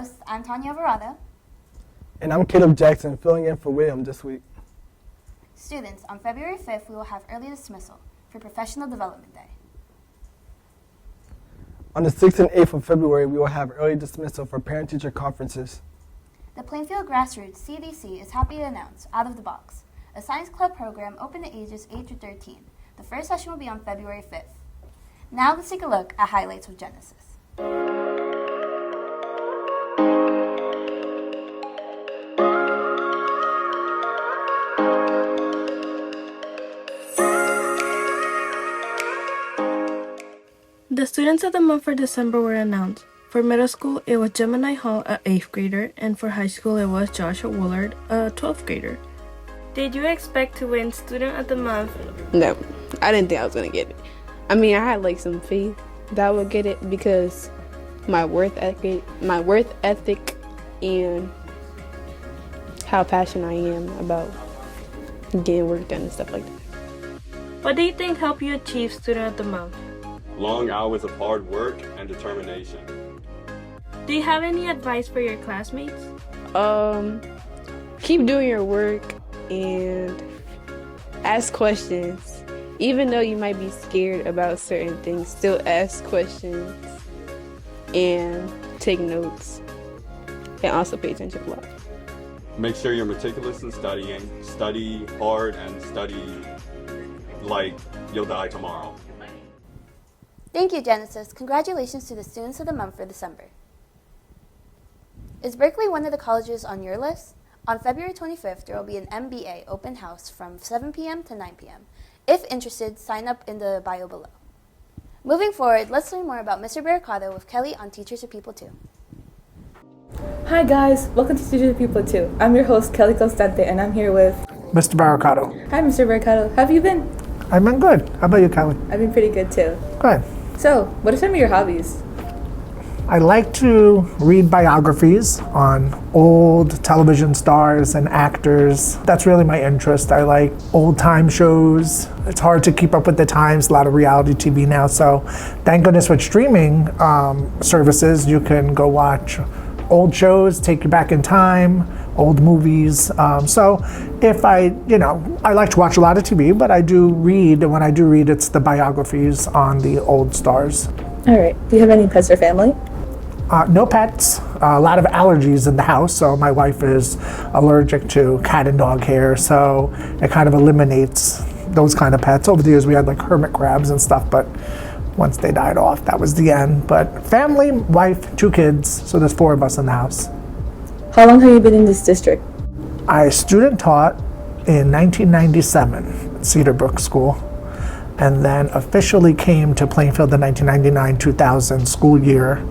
hosts, I'm Tanya Barado. And I'm Caleb Jackson, filling in for William this week. Students, on February 5th, we will have early dismissal for Professional Development Day. On the 6th and 8th of February, we will have early dismissal for parent-teacher conferences. The Plainfield Grassroots CDC is happy to announce, Out of the Box, a science club program open to ages 8 to 13. The first session will be on February 5th. Now let's take a look at highlights with Genesis. The students of the month for December were announced. For middle school, it was Gemini Hall, a 8th grader, and for high school, it was Joshua Woolard, a 12th grader. Did you expect to win Student of the Month? No, I didn't think I was going to get it. I mean, I had like some faith that I would get it because my worth ethic and how passionate I am about getting work done and stuff like that. What do you think helped you achieve Student of the Month? Long hours of hard work and determination. Do you have any advice for your classmates? Keep doing your work and ask questions. Even though you might be scared about certain things, still ask questions and take notes. And also pay attention a lot. Make sure you're meticulous in studying. Study hard and study like you'll die tomorrow. Thank you, Genesis. Congratulations to the Students of the Month for December. Is Berkeley one of the colleges on your list? On February 25th, there will be an MBA open house from 7 p.m. to 9 p.m. If interested, sign up in the bio below. Moving forward, let's learn more about Mr. Barado with Kelly on Teachers of People 2. Hi guys, welcome to Teachers of People 2. I'm your host, Kelly Constante, and I'm here with Mr. Barado. Hi, Mr. Barado. How have you been? I've been good. How about you, Kelly? I've been pretty good too. Good. So, what are some of your hobbies? I like to read biographies on old television stars and actors. That's really my interest. I like old time shows. It's hard to keep up with the times, a lot of reality TV now. So thank goodness with streaming services, you can go watch old shows, take you back in time, old movies. So if I like to watch a lot of TV, but I do read, and when I do read, it's the biographies on the old stars. All right. Do you have any pets or family? No pets, a lot of allergies in the house, so my wife is allergic to cat and dog hair, so it kind of eliminates those kind of pets. Over the years we had like hermit crabs and stuff, but once they died off, that was the end. But family, wife, 2 kids, so there's 4 of us in the house. How long have you been in this district? I student taught in 1997 at Cedarbrook School, and then officially came to Plainfield the 1999-2000 school year.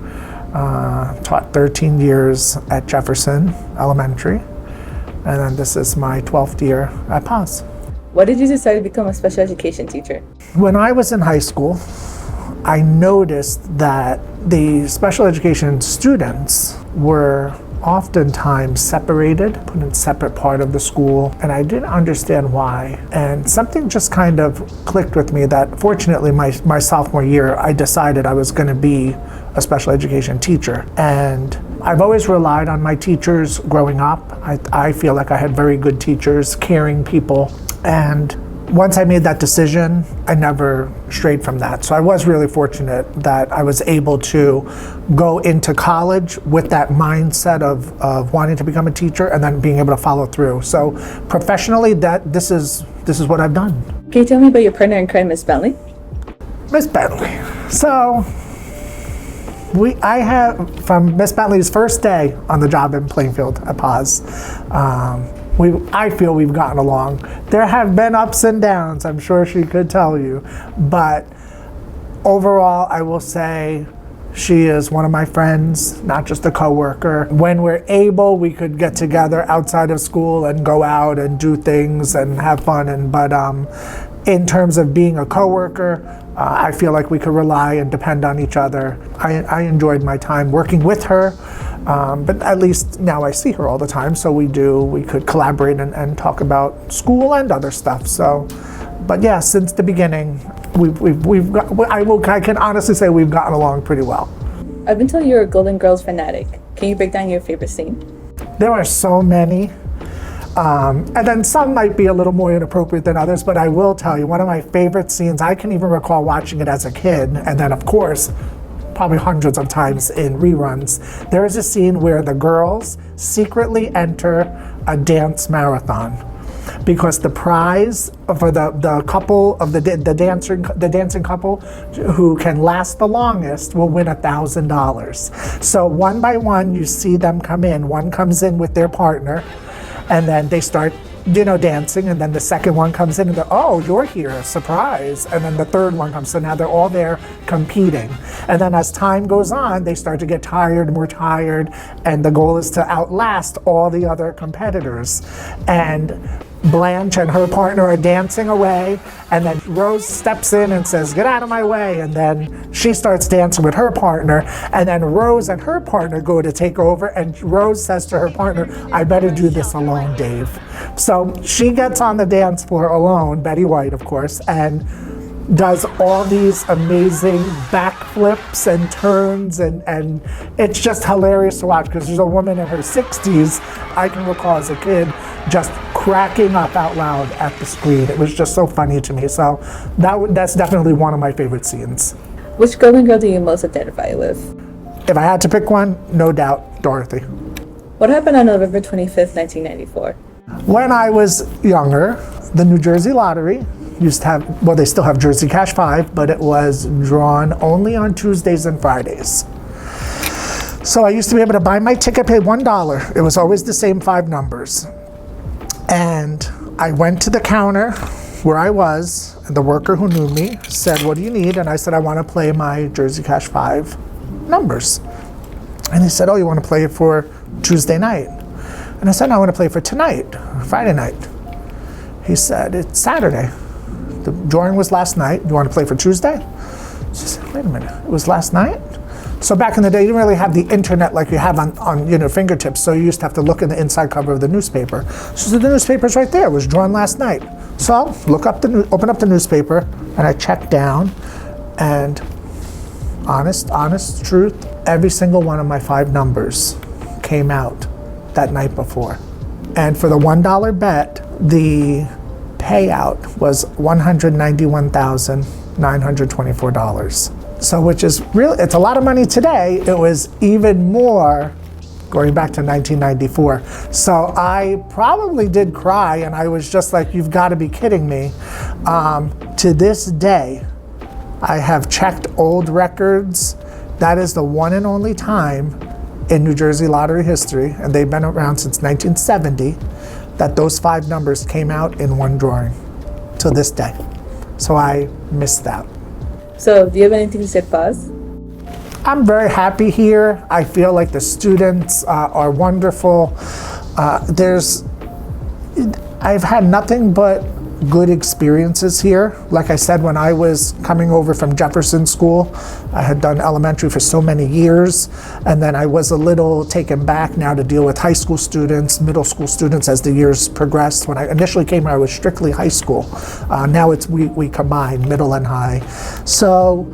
Taught 13 years at Jefferson Elementary, and then this is my 12th year at PAS. Why did you decide to become a special education teacher? When I was in high school, I noticed that the special education students were oftentimes separated, put in a separate part of the school, and I didn't understand why. And something just kind of clicked with me that fortunately my sophomore year, I decided I was going to be a special education teacher. And I've always relied on my teachers growing up. I feel like I had very good teachers, caring people. And once I made that decision, I never strayed from that. So I was really fortunate that I was able to go into college with that mindset of wanting to become a teacher and then being able to follow through. So professionally, this is what I've done. Can you tell me about your partner in crime, Miss Bentley? Miss Bentley. So I have, from Miss Bentley's first day on the job in Plainfield at PAS, I feel we've gotten along. There have been ups and downs, I'm sure she could tell you, but overall I will say she is one of my friends, not just a coworker. When we're able, we could get together outside of school and go out and do things and have fun. But in terms of being a coworker, I feel like we could rely and depend on each other. I enjoyed my time working with her, but at least now I see her all the time, so we could collaborate and talk about school and other stuff. So, but yeah, since the beginning, I can honestly say we've gotten along pretty well. I've been told you're a Golden Girls fanatic. Can you break down your favorite scene? There are so many. And then some might be a little more inappropriate than others, but I will tell you, one of my favorite scenes, I can even recall watching it as a kid, and then of course, probably hundreds of times in reruns. There is a scene where the girls secretly enter a dance marathon because the prize for the couple of the dancing couple who can last the longest will win $1,000. So one by one, you see them come in. One comes in with their partner, and then they start, dancing, and then the second one comes in and they're, oh, you're here, surprise. And then the third one comes, so now they're all there competing. And then as time goes on, they start to get tired, more tired, and the goal is to outlast all the other competitors. And Blanche and her partner are dancing away, and then Rose steps in and says, get out of my way, and then she starts dancing with her partner, and then Rose and her partner go to take over, and Rose says to her partner, I better do this alone, Dave. So she gets on the dance floor alone, Betty White, of course, and does all these amazing backflips and turns, and it's just hilarious to watch because there's a woman in her 60s, I can recall as a kid, just cracking up out loud at the screen. It was just so funny to me. So that's definitely one of my favorite scenes. Which Golden Girl do you most identify with? If I had to pick one, no doubt, Dorothy. What happened on November 25th, 1994? When I was younger, the New Jersey Lottery used to have, well, they still have Jersey Cash 5, but it was drawn only on Tuesdays and Fridays. So I used to be able to buy my ticket, pay $1. It was always the same 5 numbers. And I went to the counter where I was, and the worker who knew me said, what do you need? And I said, I want to play my Jersey Cash 5 numbers. And he said, oh, you want to play it for Tuesday night? And I said, no, I want to play for tonight, Friday night. He said, it's Saturday. The drawing was last night. You want to play for Tuesday? She said, wait a minute, it was last night? So back in the day, you didn't really have the internet like you have on fingertips, so you used to have to look in the inside cover of the newspaper. So the newspaper's right there. It was drawn last night. So open up the newspaper, and I checked down, and honest truth, every single one of my 5 numbers came out that night before. And for the $1 bet, the payout was $191,924. So which is really, it's a lot of money today. It was even more going back to 1994. So I probably did cry, and I was just like, you've got to be kidding me. To this day, I have checked old records. That is the one and only time in New Jersey lottery history, and they've been around since 1970, that those 5 numbers came out in one drawing to this day. So I missed that. So, do you have anything to say, Paz? I'm very happy here. I feel like the students are wonderful. I've had nothing but good experiences here. Like I said, when I was coming over from Jefferson School, I had done elementary for so many years, and then I was a little taken back now to deal with high school students, middle school students as the years progressed. When I initially came here, I was strictly high school. Now we combine middle and high. So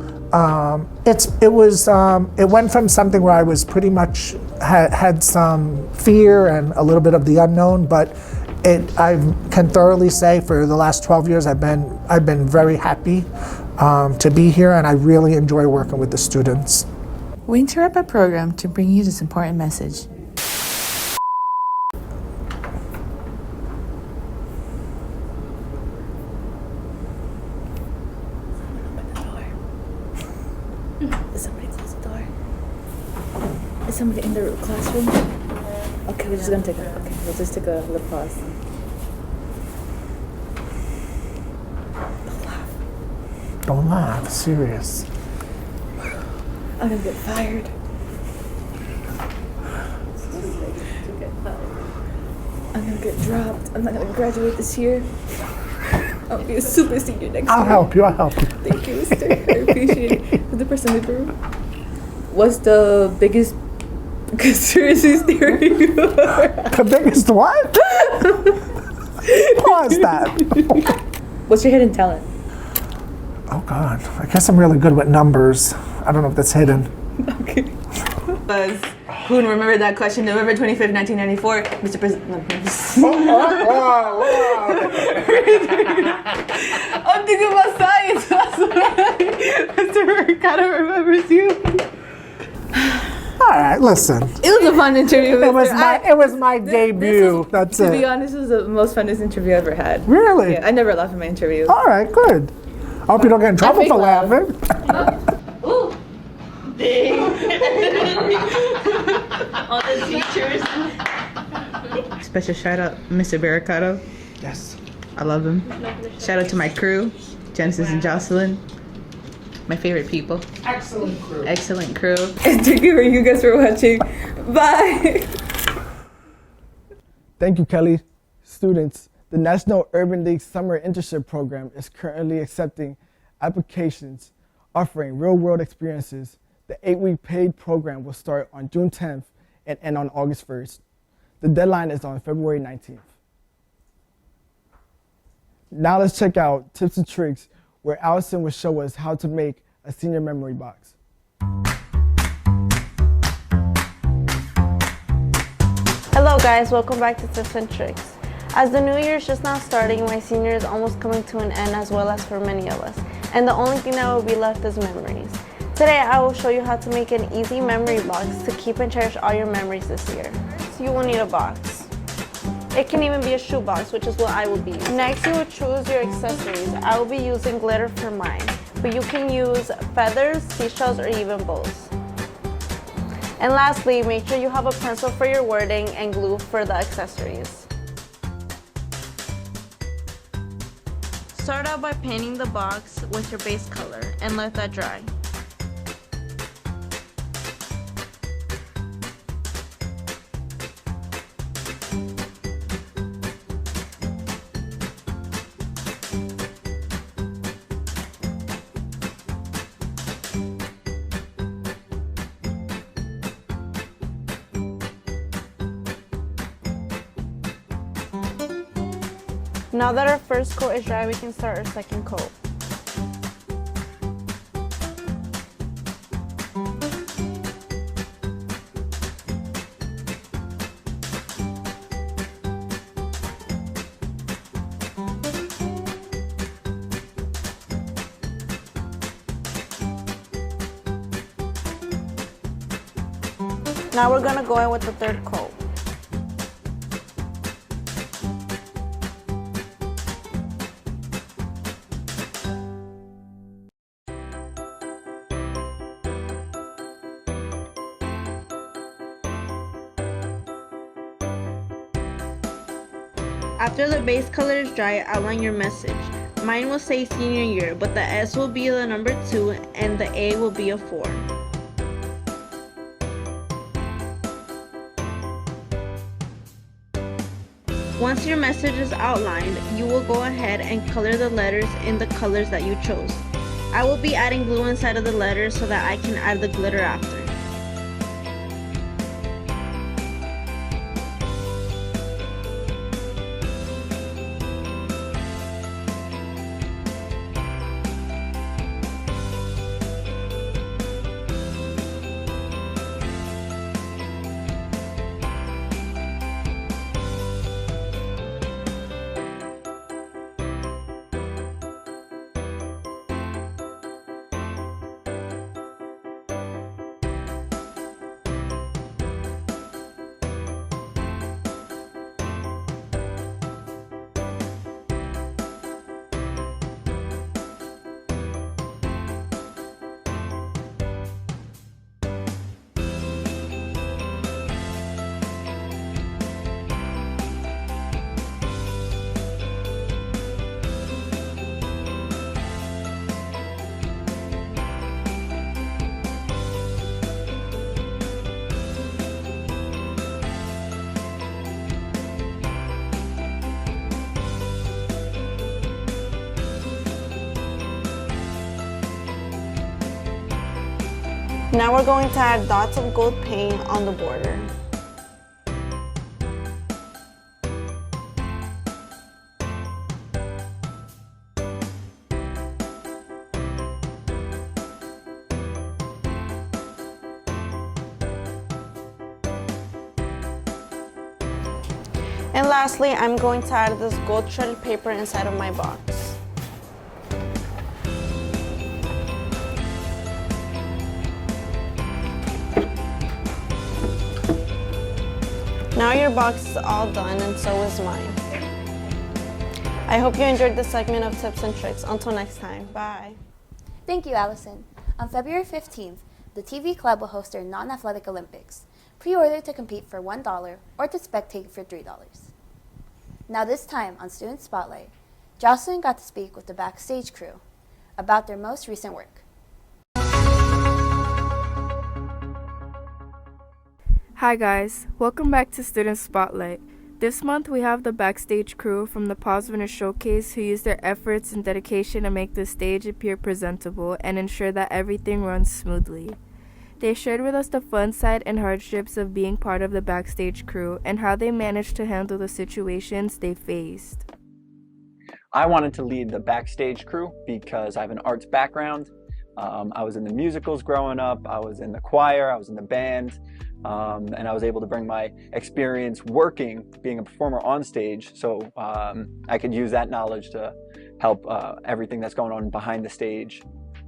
it went from something where I was pretty much had some fear and a little bit of the unknown, but I can thoroughly say for the last 12 years I've been very happy to be here, and I really enjoy working with the students. We interrupt our program to bring you this important message. Did somebody close the door? Is somebody in the classroom? Okay, we'll just take a little pause. Don't laugh, serious. I'm gonna get fired. I'm gonna get dropped. I'm not gonna graduate this year. I'll be a super senior next year. I'll help you. Thank you, sister. I appreciate it. Who's the person in the room? What's the biggest conspiracy theory? The biggest what? Pause that. What's your hidden talent? Oh God, I guess I'm really good with numbers. I don't know if that's hidden. Okay. Was who remembered that question? November 25th, 1994. Mr. President. No, I'm thinking about science. Mr. Mercado remembers you. All right, listen. It was a fun interview. It was my debut. That's To it. be honest, it was the most funnest interview I ever had. Really? Yeah, I never laugh at my interviews. All right, good. I hope you don't get in trouble fake for laugh. laughing. All the teachers. Special shout out, Mr. Barado. Yes. I love him. Shout out to my crew, Genesis and Jocelyn. My favorite people. Excellent crew. Excellent crew. And thank you guys for watching. Bye. Thank you, Kelly. Students, the National Urban League Summer Internship Program is currently accepting applications offering real-world experiences. The 8-week paid program will start on June 10th and end on August 1st. The deadline is on February 19th. Now let's check out tips and tricks where Allison will show us how to make a senior memory box. Hello guys, welcome back to Tips and Tricks. As the new year is just now starting, my senior is almost coming to an end, as well as for many of us. And the only thing that will be left is memories. Today I will show you how to make an easy memory box to keep and cherish all your memories this year. First, you will need a box. It can even be a shoe box, which is what I will be using. Next, you will choose your accessories. I will be using glitter for mine, but you can use feathers, seashells, or even bows. And lastly, make sure you have a pencil for your wording and glue for the accessories. Start out by painting the box with your base color and let that dry. Now that our first coat is dry, we can start our second coat. Now we're gonna go in with the third coat. After the base color is dry, outline your message. Mine will say senior year, but the S will be the number 2 and the A will be a 4. Once your message is outlined, you will go ahead and color the letters in the colors that you chose. I will be adding glue inside of the letters so that I can add the glitter after. Now we're going to add dots of gold paint on the border. And lastly, I'm going to add this gold shredded paper inside of my box. Now your box is all done, and so is mine. I hope you enjoyed this segment of tips and tricks. Until next time, bye. Thank you, Allison. On February 15th, the TV Club will host their non-athletic Olympics. Pre-order to compete for $1 or to spectate for $3. Now this time on Student Spotlight, Jocelyn got to speak with the backstage crew about their most recent work. Hi guys, welcome back to Student Spotlight. This month we have the backstage crew from the Pause Winner Showcase who use their efforts and dedication to make the stage appear presentable and ensure that everything runs smoothly. They shared with us the fun side and hardships of being part of the backstage crew and how they managed to handle the situations they faced. I wanted to lead the backstage crew because I have an arts background. I was in the musicals growing up, I was in the choir, I was in the band, and I was able to bring my experience working, being a performer on stage, so I could use that knowledge to help everything that's going on behind the stage,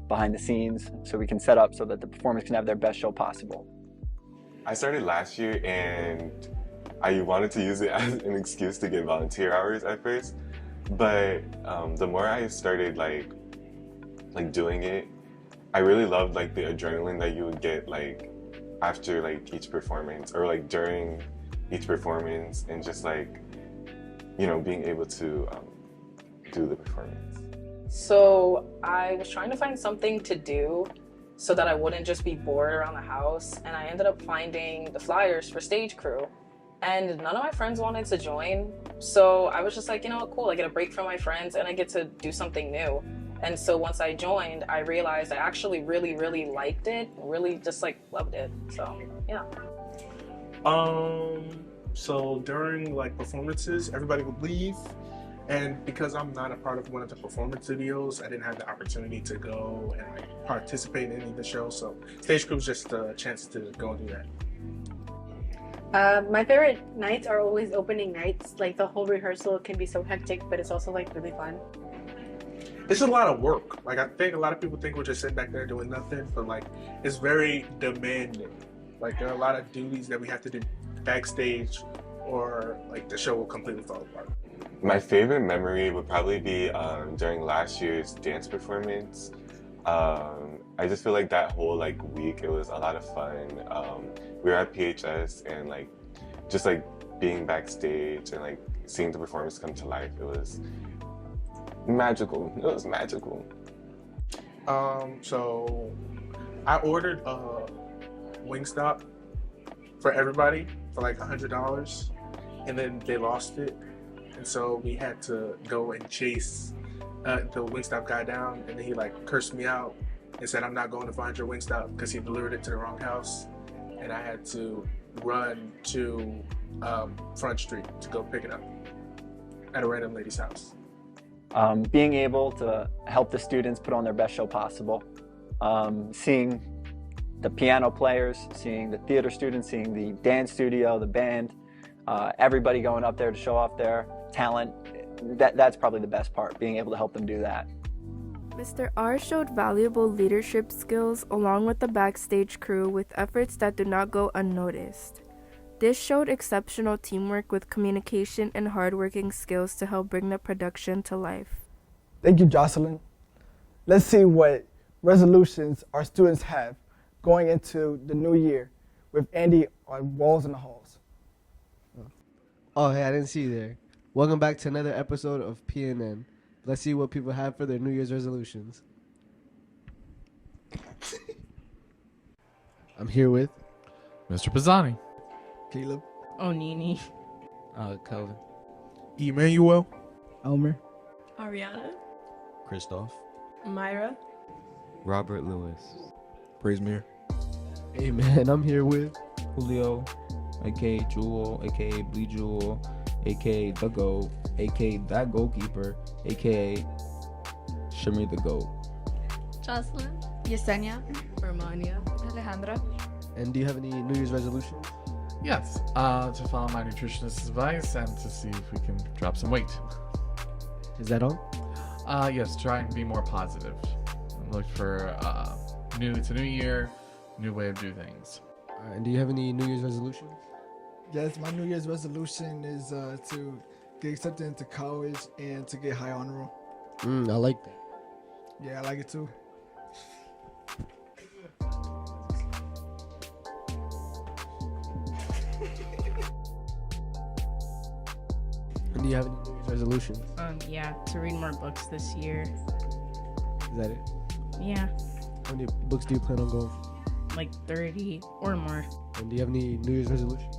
behind the scenes, so we can set up so that the performers can have their best show possible. I started last year and I wanted to use it as an excuse to get volunteer hours at first, but the more I started like doing it, I really loved like the adrenaline that you would get like after like each performance or like during each performance, and just like, you know, being able to do the performance. So I was trying to find something to do so that I wouldn't just be bored around the house, and I ended up finding the flyers for stage crew, and none of my friends wanted to join. So I was just like, you know what, cool, I get a break from my friends and I get to do something new. And so once I joined, I realized I actually really liked it, really just like loved it. So yeah. So during like performances, everybody would leave, and because I'm not a part of one of the performance videos, I didn't have the opportunity to go and like participate in any of the shows. So stage crew was just a chance to go and do that. My favorite nights are always opening nights. Like the whole rehearsal can be so hectic, but it's also like really fun. It's a lot of work. Like I think a lot of people think we're just sitting back there doing nothing, but like it's very demanding. Like there are a lot of duties that we have to do backstage, or like the show will completely fall apart. My favorite memory would probably be during last year's dance performance. I just feel like that whole like week, it was a lot of fun. We were at PHS, and like just like being backstage and like seeing the performance come to life, it was magical. It was magical. So I ordered a Wingstop for everybody for like $100, and then they lost it, and so we had to go and chase the Wingstop guy down, and then he like cursed me out and said, "I'm not going to find your Wingstop," because he delivered it to the wrong house, and I had to run to Front Street to go pick it up at a random lady's house. Being able to help the students put on their best show possible, seeing the piano players, seeing the theater students, seeing the dance studio, the band, everybody going up there to show off their talent, that's probably the best part, being able to help them do that. Mr. R showed valuable leadership skills along with the backstage crew with efforts that do not go unnoticed. This showed exceptional teamwork with communication and hardworking skills to help bring the production to life. Thank you, Jocelyn. Let's see what resolutions our students have going into the new year with Andy on Walls in the Halls. Oh, hey, I didn't see you there. Welcome back to another episode of PNN. Let's see what people have for their New Year's resolutions. I'm here with Mr. Pisani, Caleb, Onini, Kelvin, Emmanuel, Elmer, Ariana, Christoph, Myra, Robert Lewis, Praise Mir. Hey man, I'm here with Julio, aka Jewel, aka Blee Jewel, aka The GOAT, aka That Goalkeeper, aka Shimmy the GOAT. Jocelyn, Yesenia, Romania, Alejandra. And do you have any New Year's resolutions? Yes, to follow my nutritionist's advice and to see if we can drop some weight. Is that all? Yes, try and be more positive. Look for it's a new year, new way of doing things. And do you have any New Year's resolutions? Yes, my New Year's resolution is to get accepted into college and to get high honor roll. I like that. Yeah, I like it too. And do you have any New Year's resolutions? Yeah, to read more books this year. Is that it? Yeah, How many books do you plan on going for? like 30 or more. And do you have any New Year's resolutions?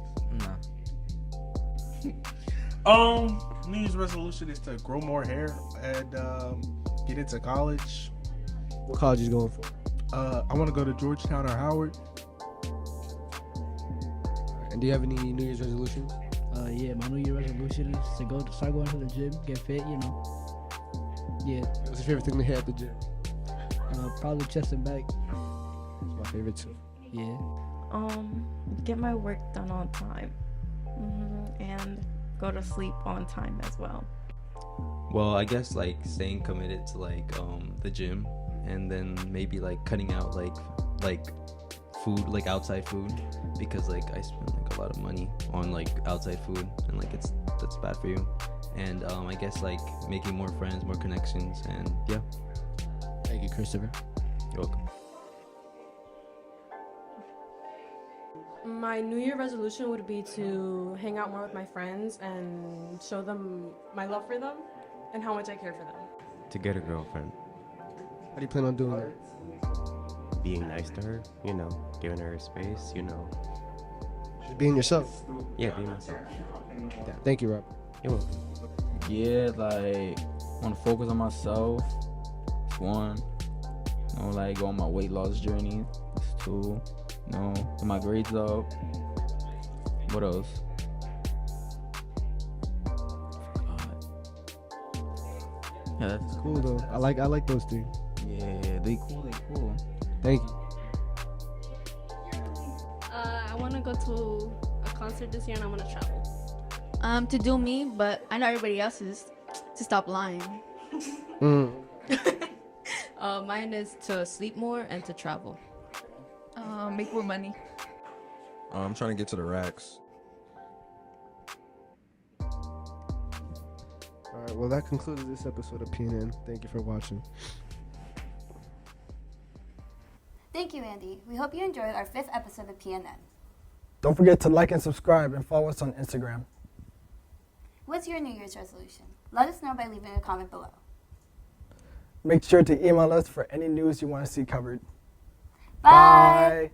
No. New Year's resolution is to grow more hair and get into college. What college are you going for? I want to go to Georgetown or Howard. And do you have any New Year's resolutions? Yeah, my New Year resolution is to start going to the gym, get fit, you know. Yeah. What's your favorite thing to hit at the gym? Probably chest and back. It's my favorite too. Yeah. Get my work done on time. And go to sleep on time as well. Well, I guess like staying committed to like the gym, and then maybe like cutting out like food, like outside food, because like I spend like a lot of money on like outside food, and like that's bad for you. And I guess like making more friends, more connections, and yeah. Thank you, Christopher. You're welcome. My New Year resolution would be to hang out more with my friends and show them my love for them and how much I care for them. To get a girlfriend. How do you plan on doing that? Being nice to her, you know, giving her space, you know. Just being yourself. Yeah, being myself. Yeah, thank you, Rob. You're welcome. Yeah, like want to focus on myself. That's one. You know, like go on my weight loss journey. That's two. You know, get my grades up. What else? Yeah, that's Cool though. I like those things. Yeah, they cool. Thank you. I want to go to a concert this year and I want to travel. To do me, but I know everybody else's. To stop lying. Mine is to sleep more and to travel. Make more money. I'm trying to get to the racks. All right, well, that concludes this episode of PNN. Thank you for watching. Thank you, Andy. We hope you enjoyed our 5th episode of PNN. Don't forget to like and subscribe and follow us on Instagram. What's your New Year's resolution? Let us know by leaving a comment below. Make sure to email us for any news you want to see covered. Bye.